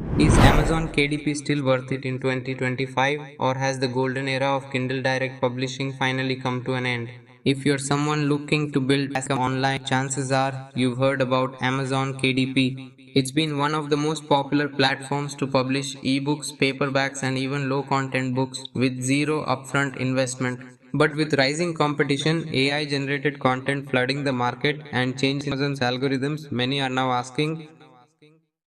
Is Amazon KDP still worth it in 2025, or has the golden era of Kindle Direct Publishing finally come to an end? If you're someone looking to build passive online, chances are you've heard about Amazon KDP. It's been one of the most popular platforms to publish ebooks, paperbacks, and even low content books with zero upfront investment. But with rising competition, AI generated content flooding the market, and changing Amazon's algorithms, many are now asking,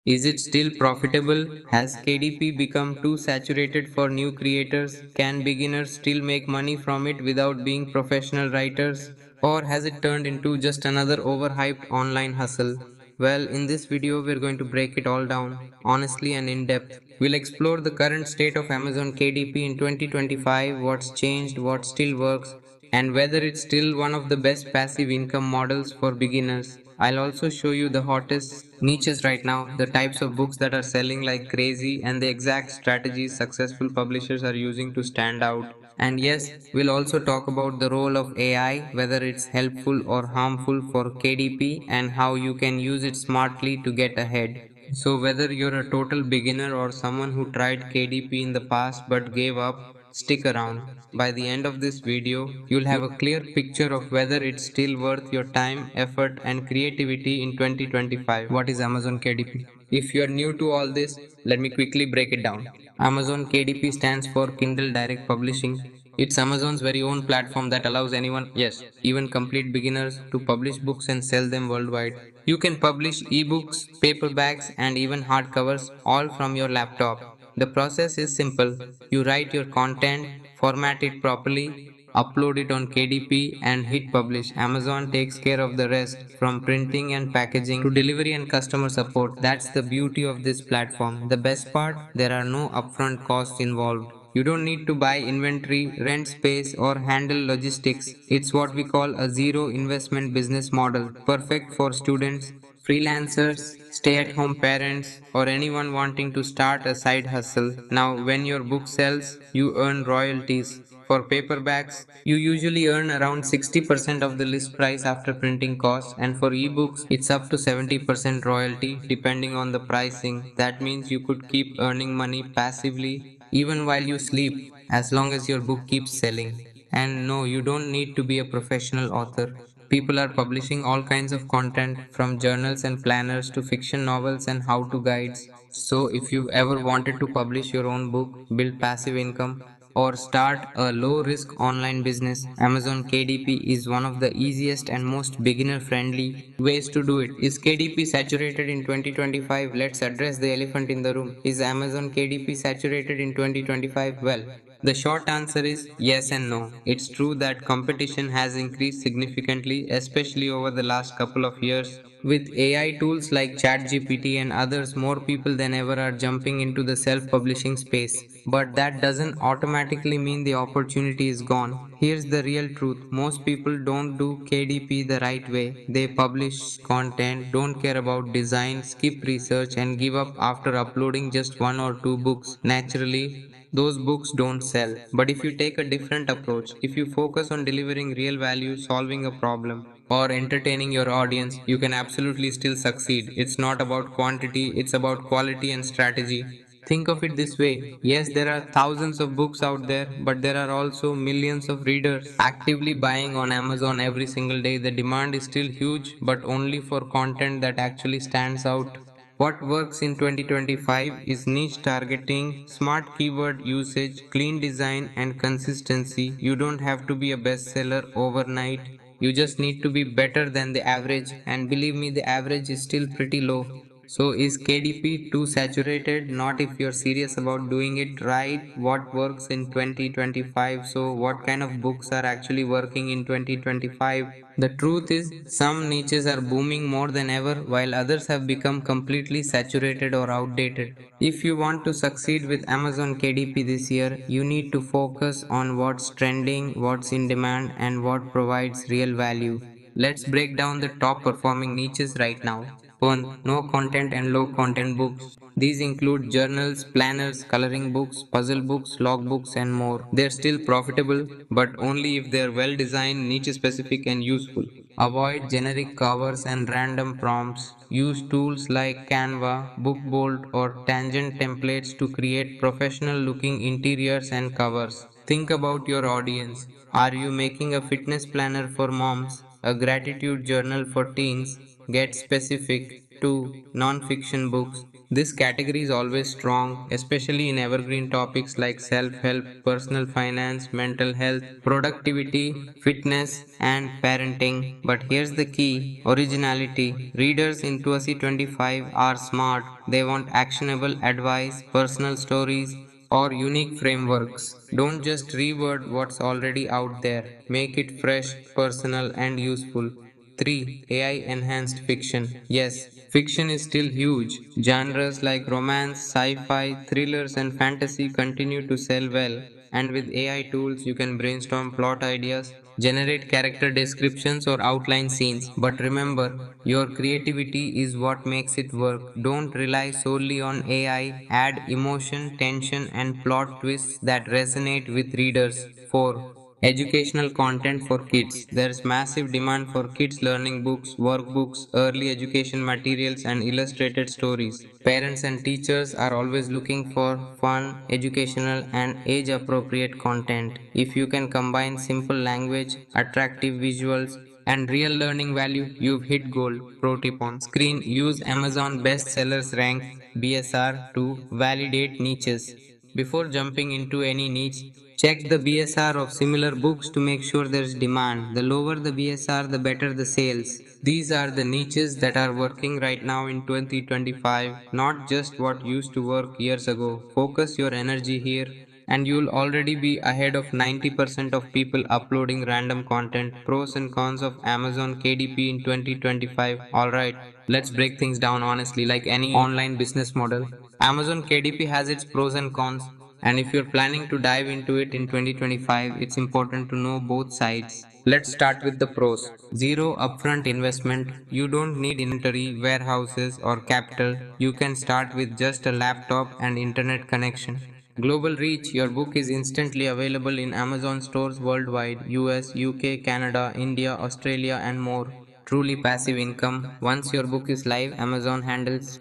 is it still profitable? Has KDP become too saturated for new creators? Can beginners still make money from it without being professional writers? Or has it turned into just another overhyped online hustle? Well, in this video, we're going to break it all down, honestly and in depth. We'll explore the current state of Amazon KDP in 2025, what's changed, what still works, and whether it's still one of the best passive income models for beginners. I'll also show you the hottest niches right now, the types of books that are selling like crazy, and the exact strategies successful publishers are using to stand out. And yes, we'll also talk about the role of AI, whether it's helpful or harmful for KDP, and how you can use it smartly to get ahead. So, whether you're a total beginner or someone who tried KDP in the past but gave up, stick around. By the end of this video, you'll have a clear picture of whether it's still worth your time, effort, and creativity in 2025. What is Amazon KDP? If you're new to all this, let me quickly break it down. Amazon KDP stands for Kindle Direct Publishing. It's Amazon's very own platform that allows anyone, yes, even complete beginners, to publish books and sell them worldwide. You can publish ebooks, paperbacks, and even hardcovers all from your laptop. The process is simple. You write your content, format it properly, upload it on KDP, and hit publish. Amazon takes care of the rest, from printing and packaging to delivery and customer support. That's the beauty of this platform. The best part, there are no upfront costs involved. You don't need to buy inventory, rent space, or handle logistics. It's what we call a zero investment business model, perfect for students, freelancers, stay at home parents, or anyone wanting to start a side hustle. Now, when your book sells, you earn royalties. For paperbacks, you usually earn around 60% of the list price after printing costs, and for ebooks, it's up to 70% royalty depending on the pricing. That means you could keep earning money passively even while you sleep, as long as your book keeps selling. And no, you don't need to be a professional author. People are publishing all kinds of content, from journals and planners to fiction novels and how to guides. So, if you've ever wanted to publish your own book, build passive income, or start a low risk online business, Amazon KDP is one of the easiest and most beginner friendly ways to do it. Is KDP saturated in 2025? Let's address the elephant in the room. Is Amazon KDP saturated in 2025? Well, the short answer is yes and no. It's true that competition has increased significantly, especially over the last couple of years. With AI tools like ChatGPT and others, more people than ever are jumping into the self publishing space. But that doesn't automatically mean the opportunity is gone. Here's the real truth, most people don't do KDP the right way. They publish content, don't care about design, skip research, and give up after uploading just one or two books. Naturally, those books don't sell. But if you take a different approach, if you focus on delivering real value, solving a problem, or entertaining your audience, you can absolutely still succeed. It's not about quantity, it's about quality and strategy. Think of it this way, yes, there are thousands of books out there, but there are also millions of readers actively buying on Amazon every single day. The demand is still huge, but only for content that actually stands out. What works in 2025 is niche targeting, smart keyword usage, clean design, and consistency. You don't have to be a bestseller overnight. You just need to be better than the average, and believe me, the average is still pretty low. So, is KDP too saturated? Not if you're serious about doing it right. What works in 2025? So, what kind of books are actually working in 2025? The truth is, some niches are booming more than ever, while others have become completely saturated or outdated. If you want to succeed with Amazon KDP this year, you need to focus on what's trending, what's in demand, and what provides real value. Let's break down the top performing niches right now. 1. No content and low content books. These include journals, planners, coloring books, puzzle books, logbooks, and more. They're still profitable, but only if they're well designed, niche specific, and useful. Avoid generic covers and random prompts. Use tools like Canva, Bookbolt, or Tangent templates to create professional looking interiors and covers. Think about your audience. Are you making a fitness planner for moms, a gratitude journal for teens? Get specific. 2. Non-fiction books. This category is always strong, especially in evergreen topics like self help, personal finance, mental health, productivity, fitness, and parenting. But here's the key originality. Readers in 2025 are smart, they want actionable advice, personal stories, or unique frameworks. Don't just reword what's already out there, make it fresh, personal, and useful. 3. AI enhanced fiction. Yes, fiction is still huge. Genres like romance, sci fi, thrillers, and fantasy continue to sell well. And with AI tools, you can brainstorm plot ideas, generate character descriptions, or outline scenes. But remember, your creativity is what makes it work. Don't rely solely on AI. Add emotion, tension, and plot twists that resonate with readers. 4. Educational content for kids. There's massive demand for kids learning books, workbooks, early education materials, and illustrated stories. Parents and teachers are always looking for fun, educational, and age appropriate content. If you can combine simple language, attractive visuals, and real learning value, you've hit gold. Pro tip on screen use Amazon bestsellers rank BSR to validate niches. Before jumping into any niche, check the BSR of similar books to make sure there's demand. The lower the BSR, the better the sales. These are the niches that are working right now in 2025, not just what used to work years ago. Focus your energy here and you'll already be ahead of 90% of people uploading random content. Pros and cons of Amazon KDP in 2025. Alright, let's break things down honestly like any online business model. Amazon KDP has its pros and cons, and if you're planning to dive into it in 2025, it's important to know both sides. Let's start with the pros. Zero upfront investment. You don't need inventory, warehouses, or capital. You can start with just a laptop and internet connection. Global reach. Your book is instantly available in Amazon stores worldwide US, UK, Canada, India, Australia, and more. Truly passive income. Once your book is live, Amazon handles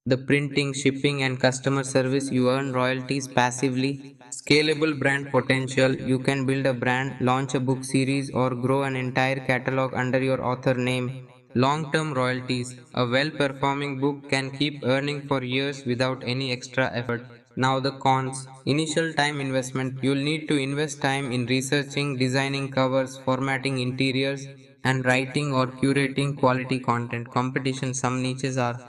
the printing, shipping, and customer service. You earn royalties passively. Scalable brand potential. You can build a brand, launch a book series, or grow an entire catalog under your author name. Long term royalties. A well performing book can keep earning for years without any extra effort. Now, the cons. Initial time investment. You'll need to invest time in researching, designing covers, formatting interiors, and writing or curating quality content. Competition. Some niches are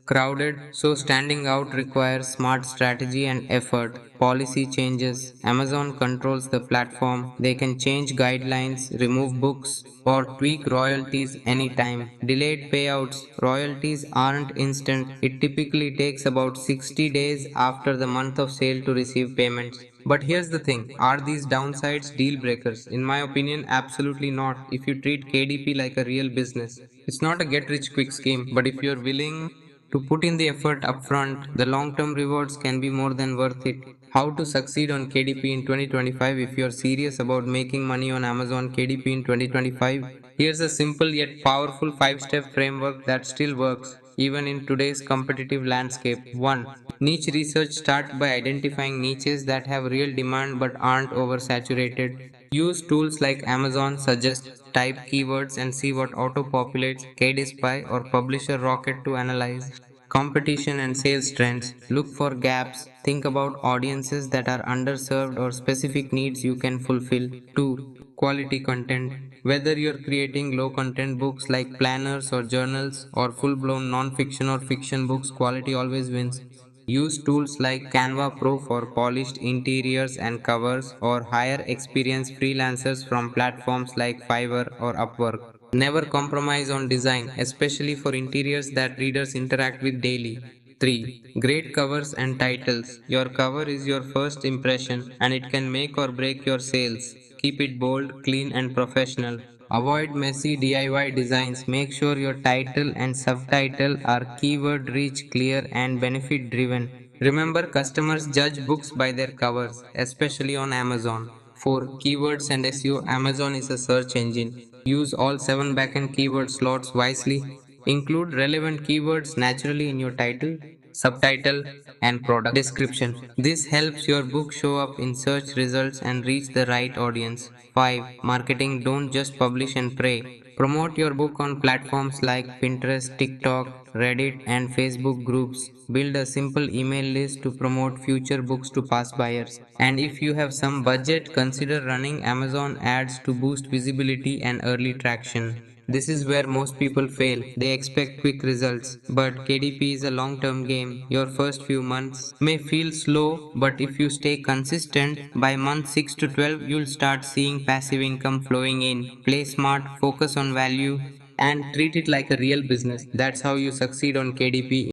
crowded, so standing out requires smart strategy and effort. Policy changes. Amazon controls the platform. They can change guidelines, remove books, or tweak royalties anytime. Delayed payouts. Royalties aren't instant. It typically takes about 60 days after the month of sale to receive payments. But here's the thing, are these downsides deal breakers? In my opinion, absolutely not. If you treat KDP like a real business, it's not a get rich quick scheme, but if you're willing to put in the effort upfront, the long term rewards can be more than worth it. How to succeed on KDP in 2025? If you're serious about making money on Amazon KDP in 2025, here's a simple yet powerful 5 step framework that still works even in today's competitive landscape. 1. Niche research. Start by identifying niches that have real demand but aren't oversaturated. Use tools like Amazon Suggest, type keywords and see what auto populates, KDSpy or Publisher Rocket to analyze competition and sales trends. Look for gaps. Think about audiences that are underserved or specific needs you can fulfill. 2. Quality content. Whether you're creating low content books like planners or journals or full blown non fiction or fiction books, quality always wins. Use tools like Canva Pro for polished interiors and covers, or hire experienced freelancers from platforms like Fiverr or Upwork. Never compromise on design, especially for interiors that readers interact with daily. 3. Great covers and titles. Your cover is your first impression and it can make or break your sales. Keep it bold, clean, and professional. Avoid messy DIY designs. Make sure your title and subtitle are keyword rich, clear, and benefit driven. Remember, customers judge books by their covers, especially on Amazon. 4. Keywords and SEO. Amazon is a search engine. Use all 7 backend keyword slots wisely. Include relevant keywords naturally in your title, subtitle, and product description. This helps your book show up in search results and reach the right audience. 5. Marketing. Don't just publish and pray. Promote your book on platforms like Pinterest, TikTok, Reddit, and Facebook groups. Build a simple email list to promote future books to past buyers. And if you have some budget, consider running Amazon ads to boost visibility and early traction. This is where most people fail. They expect quick results. But KDP is a long term game. Your first few months may feel slow, but if you stay consistent, by month 6 to 12, you'll start seeing passive income flowing in. Play smart, focus on value, and treat it like a real business. That's how you succeed on KDP.